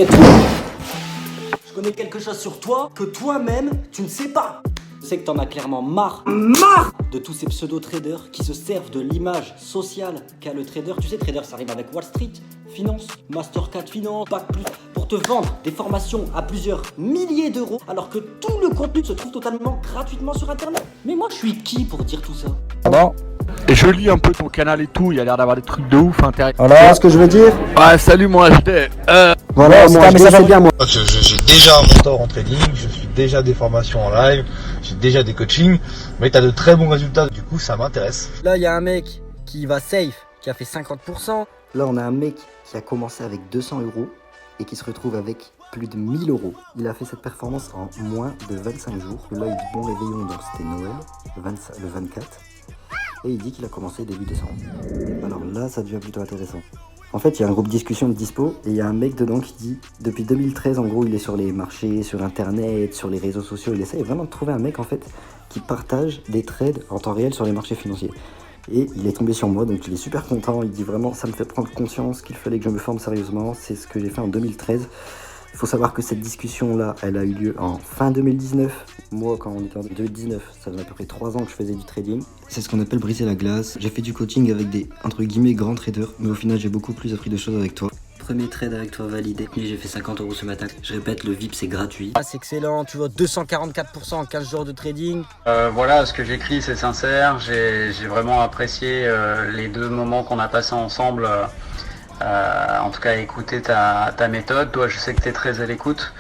Et toi, je connais quelque chose sur toi que toi-même, tu ne sais pas. Je sais que t'en as clairement marre de tous ces pseudo-traders qui se servent de l'image sociale qu'a le trader. Tu sais, trader, ça rime avec Wall Street, finance, Master 4 Finance, Bac Plus, pour te vendre des formations à plusieurs milliers d'euros, alors que tout le contenu se trouve totalement gratuitement sur Internet. Mais moi, je suis qui pour dire tout ça? Pardon. Et je lis un peu ton canal et tout, il y a l'air d'avoir des trucs de ouf intéressants. Voilà ce que je veux dire. Ouais, salut mon HD. Voilà, moi, mais ça c'est bien moi. J'ai déjà un mentor en trading, je suis déjà des formations en live, j'ai déjà des coachings, mais tu as de très bons résultats, du coup ça m'intéresse. Là, il y a un mec qui va safe, qui a fait 50%. Là on a un mec qui a commencé avec 200 euros et qui se retrouve avec plus de 1000 euros. Il a fait cette performance en moins de 25 jours. L'œil du bon réveillon, donc c'était Noël, le 24. Et il dit qu'il a commencé début décembre. Alors là, ça devient plutôt intéressant. En fait, il y a un groupe discussion de dispo et il y a un mec dedans qui dit depuis 2013, en gros, il est sur les marchés, sur internet, sur les réseaux sociaux. Il essaie vraiment de trouver un mec en fait qui partage des trades en temps réel sur les marchés financiers. Et il est tombé sur moi, donc il est super content. Il dit vraiment, ça me fait prendre conscience qu'il fallait que je me forme sérieusement. C'est ce que j'ai fait en 2013. Il faut savoir que cette discussion-là, elle a eu lieu en fin 2019. Moi, quand on était en 2019, ça faisait à peu près 3 ans que je faisais du trading. C'est ce qu'on appelle briser la glace. J'ai fait du coaching avec des, entre guillemets, grands traders. Mais au final, j'ai beaucoup plus appris de choses avec toi. Premier trade avec toi validé. J'ai fait 50 euros ce matin. Je répète, le VIP, c'est gratuit. Ah, c'est excellent, tu vois, 244% en 15 jours de trading. Voilà, ce que j'écris, c'est sincère. J'ai vraiment apprécié les 2 moments qu'on a passés ensemble. En tout cas, écouter ta méthode. Toi, je sais que tu es très à l'écoute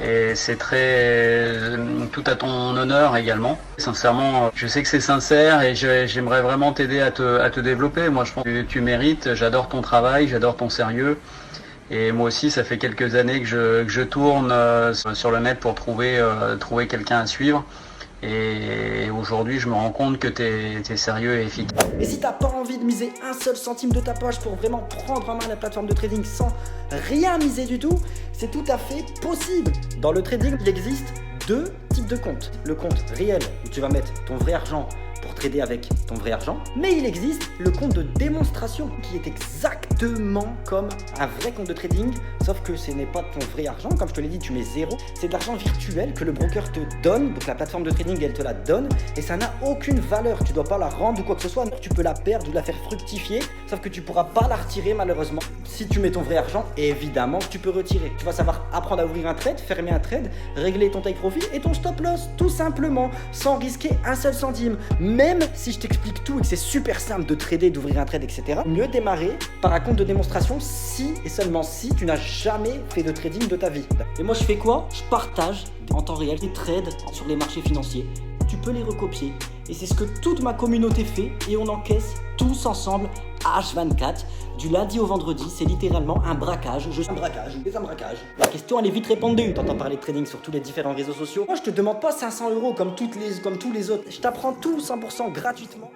et c'est très tout à ton honneur également. Sincèrement, je sais que c'est sincère et j'aimerais vraiment t'aider à te développer. Moi, je pense que tu mérites. J'adore ton travail, j'adore ton sérieux. Et moi aussi, ça fait quelques années que je tourne sur le net pour trouver quelqu'un à suivre. Et aujourd'hui, je me rends compte que t'es sérieux et efficace. Et si t'as pas envie de miser un seul centime de ta poche pour vraiment prendre en main la plateforme de trading sans rien miser du tout, c'est tout à fait possible. Dans le trading, il existe 2 types de comptes. Le compte réel où tu vas mettre ton vrai argent pour trader avec ton vrai argent, mais il existe le compte de démonstration qui est exactement comme un vrai compte de trading, sauf que ce n'est pas ton vrai argent, comme je te l'ai dit, tu mets 0, c'est de l'argent virtuel que le broker te donne, donc la plateforme de trading elle te la donne, et ça n'a aucune valeur, tu dois pas la rendre ou quoi que ce soit, tu peux la perdre ou la faire fructifier, sauf que tu pourras pas la retirer malheureusement. Si tu mets ton vrai argent, évidemment tu peux retirer. Tu vas savoir apprendre à ouvrir un trade, fermer un trade, régler ton take profit et ton stop loss, tout simplement, sans risquer un seul centime. Même si je t'explique tout et que c'est super simple de trader, d'ouvrir un trade, etc., mieux démarrer par un compte de démonstration si et seulement si tu n'as jamais fait de trading de ta vie. Et moi je fais quoi? Je partage en temps réel des trades sur les marchés financiers. Tu peux les recopier et c'est ce que toute ma communauté fait et on encaisse tous ensemble H24 du lundi au vendredi. C'est littéralement un braquage. Un braquage. La question elle est vite répondue. T'entends parler de trading sur tous les différents réseaux sociaux. Moi je te demande pas 500 euros comme tous les autres. Je t'apprends tout 100% gratuitement.